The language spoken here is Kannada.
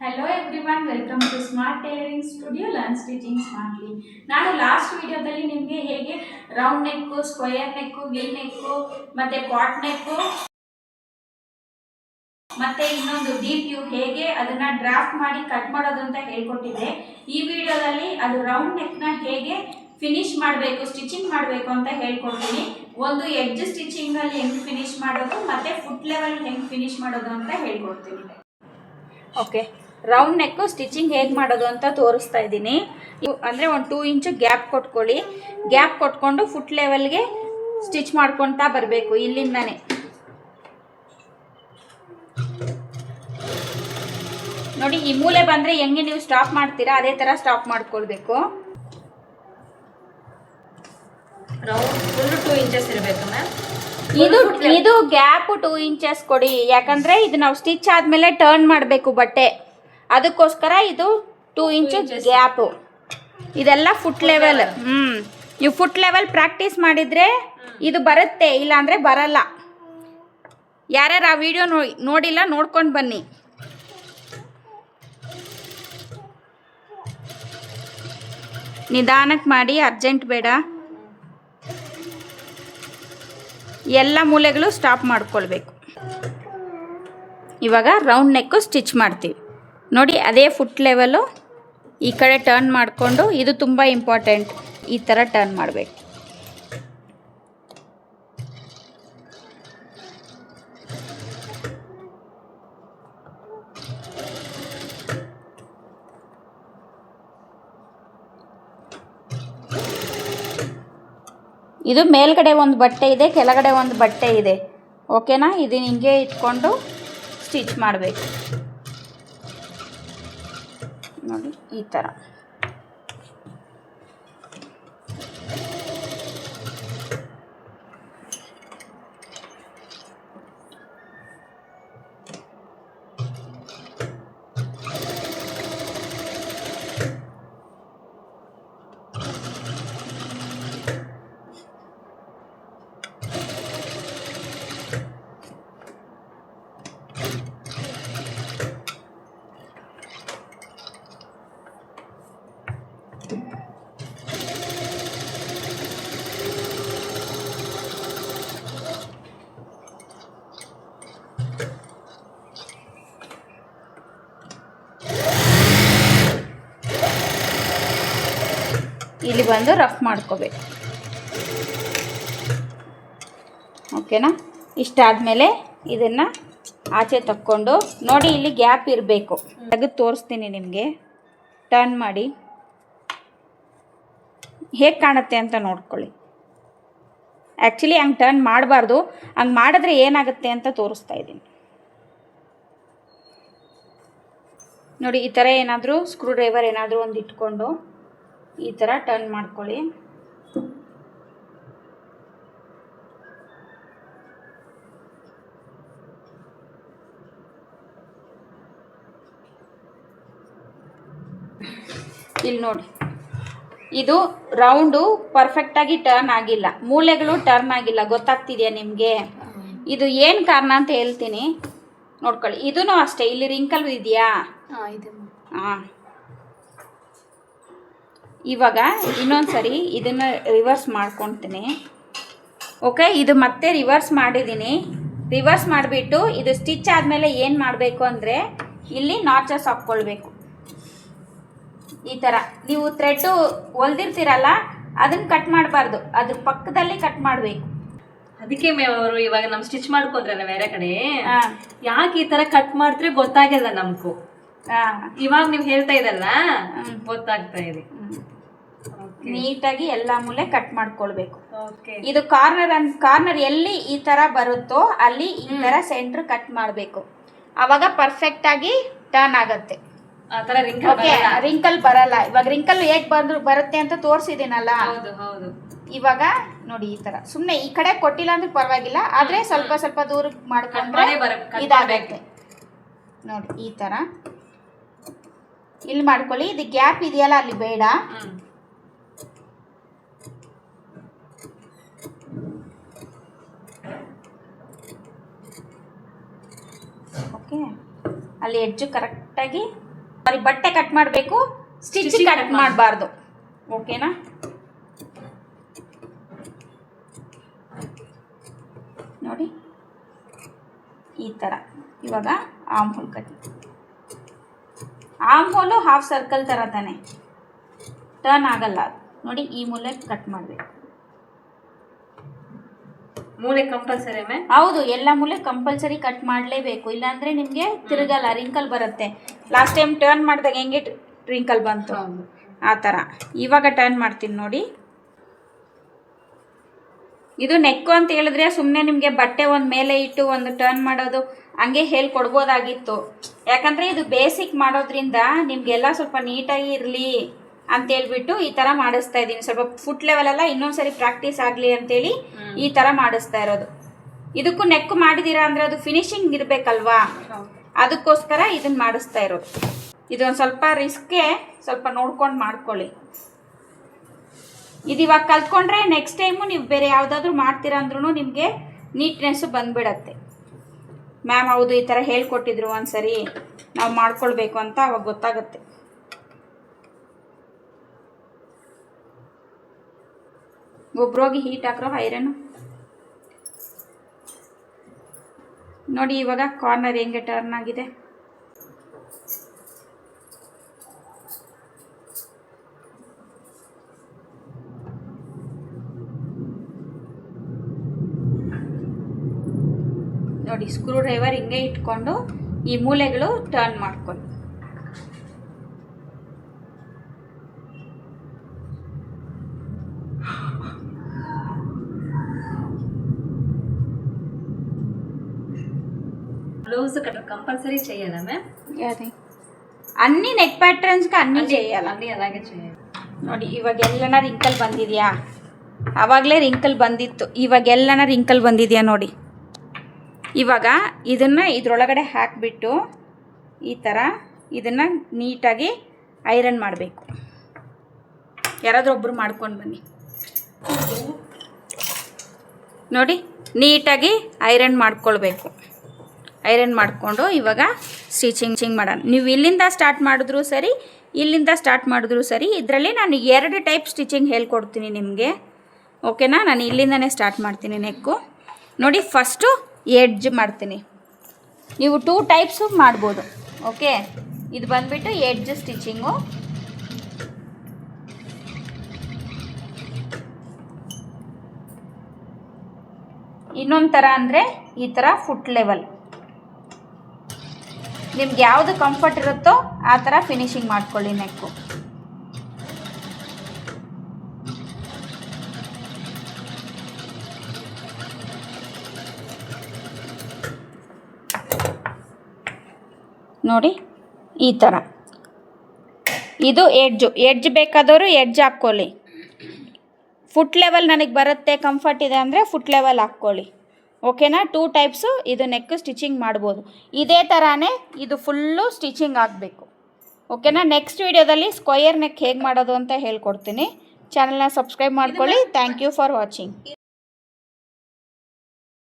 Hello everyone, welcome to Smart Tailoring Studio Learn Stitching Smartly. ನಾನು ಲಾಸ್ಟ್ ವಿಡಿಯೋದಲ್ಲಿ ನಿಮಗೆ ಹೇಗೆ round neck, square neck, V neck ಮತ್ತೆ ಪಾಟ್ ನೆಕ್ ಮತ್ತೆ ಇನ್ನೊಂದು ಡೀಪ್ ಯು ಹೇಗೆ ಅದನ್ನ ಡ್ರಾಫ್ಟ್ ಮಾಡಿ ಕಟ್ ಮಾಡೋದು ಅಂತ ಹೇಳ್ಕೊಟ್ಟಿದ್ದೆ. ಈ ವಿಡಿಯೋದಲ್ಲಿ ಅದು ರೌಂಡ್ ನೆಕ್ ನ ಹೇಗೆ ಫಿನಿಶ್ ಮಾಡಬೇಕು, ಸ್ಟಿಚಿಂಗ್ ಮಾಡಬೇಕು ಅಂತ ಹೇಳ್ಕೊಡ್ತೀನಿ. ಒಂದು ಎಡ್ಜ್ ಸ್ಟಿಚಿಂಗ್ ಅಲ್ಲಿ ಹೆಂಗೆ ಫಿನಿಶ್ ಮಾಡೋದು ಮತ್ತೆ ಫುಟ್ ಲೆವೆಲ್ ಹೆಂಗೆ ಫಿನಿಶ್ ಮಾಡೋದು ಅಂತ ಹೇಳ್ಕೊಡ್ತೀನಿ. ಓಕೆ, ರೌಂಡ್ ನೆಕ್ ಸ್ಟಿಚಿಂಗ್ ಹೇಗೆ ಮಾಡೋದು ಅಂತ ತೋರಿಸ್ತಾ ಇದ್ದೀನಿ. ಅಂದರೆ ಒಂದು 2 ಇಂಚು ಗ್ಯಾಪ್ ಕೊಟ್ಕೊಳ್ಳಿ. ಗ್ಯಾಪ್ ಕೊಟ್ಕೊಂಡು ಫುಟ್ ಲೆವೆಲ್ಗೆ ಸ್ಟಿಚ್ ಮಾಡ್ಕೊತಾ ಬರಬೇಕು. ಇಲ್ಲಿಂದಾನೆ ನೋಡಿ, ಈ ಮೂಲೆ ಬಂದರೆ ಹೆಂಗೆ ನೀವು ಸ್ಟಾಪ್ ಮಾಡ್ತೀರಾ ಅದೇ ಥರ ಸ್ಟಾಪ್ ಮಾಡ್ಕೊಳ್ಬೇಕು. ರೌಂಡ್ 2 ಇಂಚಸ್ ಇರಬೇಕು ಮ್ಯಾಮ್. ಇದು ಗ್ಯಾಪ್ 2 ಇಂಚಸ್ ಕೊಡಿ, ಯಾಕಂದರೆ ಇದು ನಾವು ಸ್ಟಿಚ್ ಆದಮೇಲೆ ಟರ್ನ್ ಮಾಡಬೇಕು ಬಟ್ಟೆ, ಅದಕ್ಕೋಸ್ಕರ ಇದು 2 ಇಂಚು ಗ್ಯಾಪು. ಇದೆಲ್ಲ ಫುಟ್ ಲೆವೆಲ್. ನೀವು ಫುಟ್ ಲೆವೆಲ್ ಪ್ರಾಕ್ಟೀಸ್ ಮಾಡಿದರೆ ಇದು ಬರುತ್ತೆ, ಇಲ್ಲಾಂದರೆ ಬರಲ್ಲ. ಯಾರ್ಯಾರು ಆ ವಿಡಿಯೋ ನೋಡಿಲ್ಲ ನೋಡ್ಕೊಂಡು ಬನ್ನಿ. ನಿಧಾನಕ್ಕೆ ಮಾಡಿ, ಅರ್ಜೆಂಟ್ ಬೇಡ. ಎಲ್ಲ ಮೂಲೆಗಳು ಸ್ಟಾಪ್ ಮಾಡ್ಕೊಳ್ಬೇಕು. ಇವಾಗ ರೌಂಡ್ ನೆಕ್ಕು ಸ್ಟಿಚ್ ಮಾಡ್ತೀವಿ ನೋಡಿ. ಅದೇ ಫುಟ್ ಲೆವೆಲು ಈ ಕಡೆ ಟರ್ನ್ ಮಾಡಿಕೊಂಡು, ಇದು ತುಂಬ ಇಂಪಾರ್ಟೆಂಟ್, ಈ ಥರ ಟರ್ನ್ ಮಾಡಬೇಕು. ಇದು ಮೇಲ್ಗಡೆ ಒಂದು ಬಟ್ಟೆ ಇದೆ, ಕೆಳಗಡೆ ಒಂದು ಬಟ್ಟೆ ಇದೆ. ಓಕೆನಾ? ಇದು ಹಿಂಗೆ ಇಟ್ಕೊಂಡು ಸ್ಟಿಚ್ ಮಾಡಬೇಕು ನೋಡಿ, ಈ ಥರ. ಇಲ್ಲಿ ಬಂದು ರಫ್ ಮಾಡ್ಕೋಬೇಕು. ಓಕೆನಾ? ಇಷ್ಟಾದಮೇಲೆ ಇದನ್ನು ಆಚೆ ತಕ್ಕೊಂಡು ನೋಡಿ, ಇಲ್ಲಿ ಗ್ಯಾಪ್ ಇರಬೇಕು. ತೆಗೆದು ತೋರಿಸ್ತೀನಿ ನಿಮಗೆ. ಟರ್ನ್ ಮಾಡಿ ಹೇಗೆ ಕಾಣುತ್ತೆ ಅಂತ ನೋಡ್ಕೊಳ್ಳಿ. ಆ್ಯಕ್ಚುಲಿ ಹಂಗೆ ಟರ್ನ್ ಮಾಡಬಾರ್ದು, ಹಂಗೆ ಮಾಡಿದ್ರೆ ಏನಾಗುತ್ತೆ ಅಂತ ತೋರಿಸ್ತಾ ಇದ್ದೀನಿ ನೋಡಿ. ಈ ಥರ ಏನಾದರೂ ಸ್ಕ್ರೂ ಡ್ರೈವರ್ ಏನಾದರೂ ಒಂದು ಇಟ್ಕೊಂಡು ಈ ಥರ ಟರ್ನ್ ಮಾಡ್ಕೊಳ್ಳಿ. ಇಲ್ಲಿ ನೋಡಿ, ಇದು ರೌಂಡು ಪರ್ಫೆಕ್ಟಾಗಿ ಟರ್ನ್ ಆಗಿಲ್ಲ, ಮೂಲೆಗಳು ಟರ್ನ್ ಆಗಿಲ್ಲ. ಗೊತ್ತಾಗ್ತಿದೆಯಾ ನಿಮಗೆ? ಇದು ಏನು ಕಾರಣ ಅಂತ ಹೇಳ್ತೀನಿ ನೋಡ್ಕೊಳ್ಳಿ. ಇದೂ ಅಷ್ಟೇ, ಇಲ್ಲಿ ರಿಂಕಲ್ ಇದೆಯಾ? ಹಾಂ. ಇವಾಗ ಇನ್ನೊಂದು ಸರಿ ಇದನ್ನು ರಿವರ್ಸ್ ಮಾಡ್ಕೊತೀನಿ. ಓಕೆ, ಇದು ಮತ್ತೆ ರಿವರ್ಸ್ ಮಾಡಿದ್ದೀನಿ. ರಿವರ್ಸ್ ಮಾಡಿಬಿಟ್ಟು ಇದು ಸ್ಟಿಚ್ ಆದಮೇಲೆ ಏನು ಮಾಡಬೇಕು ಅಂದರೆ, ಇಲ್ಲಿ ನಾಚಸ್ ಹಾಕ್ಕೊಳ್ಬೇಕು. ಈ ಥರ ನೀವು ಥ್ರೆಡ್ಡು ಹೊಲ್ದಿರ್ತೀರಲ್ಲ, ಅದನ್ನು ಕಟ್ ಮಾಡಬಾರ್ದು, ಅದ್ರ ಪಕ್ಕದಲ್ಲಿ ಕಟ್ ಮಾಡಬೇಕು. ಅದಕ್ಕೆ ಅವರು ಇವಾಗ ನಮ್ಮ ಸ್ಟಿಚ್ ಮಾಡ್ಕೋದ್ರಲ್ಲ ಬೇರೆ ಕಡೆ, ಯಾಕೆ ಈ ಥರ ಕಟ್ ಮಾಡಿದ್ರೆ ಗೊತ್ತಾಗಿಲ್ಲ ನಮಗೂ. ಇವಾಗ ನೀವು ಹೇಳ್ತಾ ಇದ್ದಲ್ಲ, ಗೊತ್ತಾಗ್ತಾ ಇದೆ. ನೀಟಾಗಿ ಎಲ್ಲ ಮೂಲೆ ಕಟ್ ಮಾಡ್ಕೊಳ್ಬೇಕು. ಇದು ಕಾರ್ನರ್ ಎಲ್ಲಿ ಈ ಥರ ಬರುತ್ತೋ ಅಲ್ಲಿ ಈ ಥರ ಸೆಂಟ್ರ್ ಕಟ್ ಮಾಡಬೇಕು. ಆವಾಗ ಪರ್ಫೆಕ್ಟಾಗಿ ಟರ್ನ್ ಆಗುತ್ತೆ. ರಿಂಕಲ್ ಬರಲ್ಲ. ಇವಾಗ ರಿಂಕಲ್ ಹೇಗೆ ಬರುತ್ತೆ ಅಂತ ತೋರಿಸಿದ್ದೀನಲ್ಲ. ಇವಾಗ ನೋಡಿ, ಈ ಥರ ಸುಮ್ಮನೆ ಈ ಕಡೆ ಕೊಟ್ಟಿಲ್ಲ ಅಂದ್ರೆ ಪರವಾಗಿಲ್ಲ, ಆದರೆ ಸ್ವಲ್ಪ ಸ್ವಲ್ಪ ದೂರ ಮಾಡ್ಕೊಂಡ್ರೆ ಇದಾಗುತ್ತೆ ನೋಡಿ. ಈ ಥರ ಇಲ್ಲಿ ಮಾಡ್ಕೊಳ್ಳಿ. ಇದು ಗ್ಯಾಪ್ ಇದೆಯಲ್ಲ, ಅಲ್ಲಿ ಬೇಡ. ಓಕೆ, ಅಲ್ಲಿ ಎಡ್ಜು ಕರೆಕ್ಟಾಗಿ ಸಾರಿ ಬಟ್ಟೆ ಕಟ್ ಮಾಡಬೇಕು, ಸ್ಟಿಚ್ ಕಟ್ ಮಾಡಬಾರ್ದು. ಓಕೆನಾ? ನೋಡಿ ಈ ಥರ. ಇವಾಗ ಆರ್ಮ್ ಹೋಲ್ ಕಟ್. ಆರ್ಮ್ ಹೋಲು ಹಾಫ್ ಸರ್ಕಲ್ ಥರ ತಾನೆ, ಟರ್ನ್ ಆಗಲ್ಲ. ನೋಡಿ ಈ ಮೂಲೆ ಕಟ್ ಮಾಡಬೇಕು. ಮೂಲೆ ಕಂಪಲ್ಸರಿ? ಹೌದು, ಎಲ್ಲ ಮೂಲೆ ಕಂಪಲ್ಸರಿ ಕಟ್ ಮಾಡಲೇಬೇಕು, ಇಲ್ಲಾಂದರೆ ನಿಮಗೆ ತಿರುಗಲ್ಲ, ರಿಂಕಲ್ ಬರುತ್ತೆ. ಲಾಸ್ಟ್ ಟೈಮ್ ಟರ್ನ್ ಮಾಡಿದಾಗ ಹೆಂಗೆ ರಿಂಕಲ್ ಬಂತು ಆ ಥರ. ಇವಾಗ ಟರ್ನ್ ಮಾಡ್ತೀನಿ ನೋಡಿ. ಇದು ನೆಕ್ಕು ಅಂತ ಹೇಳಿದ್ರೆ ಸುಮ್ಮನೆ ನಿಮಗೆ ಬಟ್ಟೆ ಒಂದು ಮೇಲೆ ಇಟ್ಟು ಒಂದು ಟರ್ನ್ ಮಾಡೋದು ಹಂಗೆ ಹೇಳ್ಕೊಡ್ಬೋದಾಗಿತ್ತು. ಯಾಕಂದರೆ ಇದು ಬೇಸಿಕ್ ಮಾಡೋದ್ರಿಂದ ನಿಮಗೆಲ್ಲ ಸ್ವಲ್ಪ ನೀಟಾಗಿ ಇರಲಿ ಅಂತೇಳ್ಬಿಟ್ಟು ಈ ಥರ ಮಾಡಿಸ್ತಾ ಇದ್ದೀನಿ. ಸ್ವಲ್ಪ ಫುಟ್ ಲೆವೆಲೆಲ್ಲ ಇನ್ನೊಂದು ಸರಿ ಪ್ರಾಕ್ಟೀಸ್ ಆಗಲಿ ಅಂತೇಳಿ ಈ ಥರ ಮಾಡಿಸ್ತಾ ಇರೋದು. ಇದಕ್ಕೂ ನೆಕ್ಕು ಮಾಡಿದ್ದೀರಾ ಅಂದರೆ ಅದು ಫಿನಿಶಿಂಗ್ ಇರಬೇಕಲ್ವಾ, ಅದಕ್ಕೋಸ್ಕರ ಇದನ್ನು ಮಾಡಿಸ್ತಾ ಇರೋದು. ಇದೊಂದು ಸ್ವಲ್ಪ ರಿಸ್ಕೆ, ಸ್ವಲ್ಪ ನೋಡ್ಕೊಂಡು ಮಾಡ್ಕೊಳ್ಳಿ. ಇದು ಇವಾಗ ಕಲ್ತ್ಕೊಂಡ್ರೆ ನೆಕ್ಸ್ಟ್ ಟೈಮು ನೀವು ಬೇರೆ ಯಾವುದಾದ್ರೂ ಮಾಡ್ತೀರಾ ಅಂದ್ರೂ ನಿಮಗೆ ನೀಟ್ನೆಸ್ಸು ಬಂದುಬಿಡತ್ತೆ. ಮ್ಯಾಮ್ ಹೌದು ಈ ಥರ ಹೇಳ್ಕೊಟ್ಟಿದ್ರು ಒಂದು ಸರಿ, ನಾವು ಮಾಡ್ಕೊಳ್ಬೇಕು ಅಂತ ಅವಾಗ ಗೊತ್ತಾಗುತ್ತೆ. ಒಬ್ರೋಗಿ ಹೀಟ್ ಹಾಕ್ರೋ ಐರನ್ನು. ನೋಡಿ ಇವಾಗ ಕಾರ್ನರ್ ಹೆಂಗೆ ಟರ್ನ್ ಆಗಿದೆ. ನೋಡಿ ಸ್ಕ್ರೂ ಡ್ರೈವರ್ ಹಿಂಗೆ ಇಟ್ಕೊಂಡು ಈ ಮೂಲೆಗಳು ಟರ್ನ್ ಮಾಡ್ಕೊಂಡು బ్లౌజ్ కంపల్సరీ చేయాలా మ్యామ్? అదే అన్ని నెక్ ప్యాటర్న్స్కి అన్నీ చేయాలి. అన్నీ అలాగే చేయాలి. ನೋಡಿ ಇವಾಗ ಎಲ್ಲನ ರಿಂಕಲ್ ಬಂದಿದೆಯಾ? ಆವಾಗಲೇ ರಿಂಕಲ್ ಬಂದಿತ್ತು, ಇವಾಗ ಎಲ್ಲನ ರಿಂಕಲ್ ಬಂದಿದೆಯಾ ನೋಡಿ. ಇವಾಗ ಇದನ್ನು ಇದರೊಳಗಡೆ ಹಾಕಿಬಿಟ್ಟು ಈ ಥರ ಇದನ್ನು ನೀಟಾಗಿ ಐರನ್ ಮಾಡಬೇಕು. ಯಾರಾದರೂ ಒಬ್ಬರು ಮಾಡ್ಕೊಂಡು ಬನ್ನಿ. ನೋಡಿ ನೀಟಾಗಿ ಐರನ್ ಮಾಡ್ಕೊಳ್ಬೇಕು. ಐರನ್ ಮಾಡಿಕೊಂಡು ಇವಾಗ ಸ್ಟಿಚಿಂಗ್ ಮಾಡೋಣ. ನೀವು ಇಲ್ಲಿಂದ ಸ್ಟಾರ್ಟ್ ಮಾಡಿದ್ರೂ ಸರಿ, ಇಲ್ಲಿಂದ ಸ್ಟಾರ್ಟ್ ಮಾಡಿದ್ರೂ ಸರಿ. ಇದರಲ್ಲಿ ನಾನು 2 ಟೈಪ್ ಸ್ಟಿಚಿಂಗ್ ಹೇಳ್ಕೊಡ್ತೀನಿ ನಿಮಗೆ. ಓಕೆನಾ? ನಾನು ಇಲ್ಲಿಂದನೇ ಸ್ಟಾರ್ಟ್ ಮಾಡ್ತೀನಿ ನೆಕ್ಕು. ನೋಡಿ ಫಸ್ಟು ಎಡ್ಜ್ ಮಾಡ್ತೀನಿ. ನೀವು 2 ಟೈಪ್ಸು ಮಾಡ್ಬೋದು. ಓಕೆ, ಇದು ಬಂದುಬಿಟ್ಟು ಎಡ್ಜ್ ಸ್ಟಿಚಿಂಗು. ಇನ್ನೊಂದು ಥರ ಅಂದರೆ ಈ ಥರ ಫುಟ್ ಲೆವೆಲ್. ನಿಮ್ಗೆ ಯಾವುದು ಕಂಫರ್ಟ್ ಇರುತ್ತೋ ಆ ಥರ ಫಿನಿಶಿಂಗ್ ಮಾಡ್ಕೊಳ್ಳಿ ನೆಕ್ಕು. ನೋಡಿ ಈ ಥರ. ಇದು ಎಡ್ಜ್ ಬೇಕಾದವರು ಎಡ್ಜ್ ಹಾಕ್ಕೊಳ್ಳಿ. ಫುಟ್ ಲೆವೆಲ್ ನನಗೆ ಬರುತ್ತೆ, ಕಂಫರ್ಟ್ ಇದೆ ಅಂದರೆ ಫುಟ್ ಲೆವೆಲ್ ಹಾಕ್ಕೊಳ್ಳಿ. ಓಕೆನಾ? 2 ಟೈಪ್ಸು ಇದು ನೆಕ್ ಸ್ಟಿಚಿಂಗ್ ಮಾಡ್ಬೋದು. ಇದೇ ಥರನೇ ಇದು ಫುಲ್ಲು ಸ್ಟಿಚಿಂಗ್ ಆಗಬೇಕು. ಓಕೆನಾ? ನೆಕ್ಸ್ಟ್ ವೀಡಿಯೋದಲ್ಲಿ ಸ್ಕ್ವಯರ್ ನೆಕ್ ಹೇಗೆ ಮಾಡೋದು ಅಂತ ಹೇಳ್ಕೊಡ್ತೀನಿ. ಚಾನಲ್ನ ಸಬ್ಸ್ಕ್ರೈಬ್ ಮಾಡ್ಕೊಳ್ಳಿ. Thank you for watching.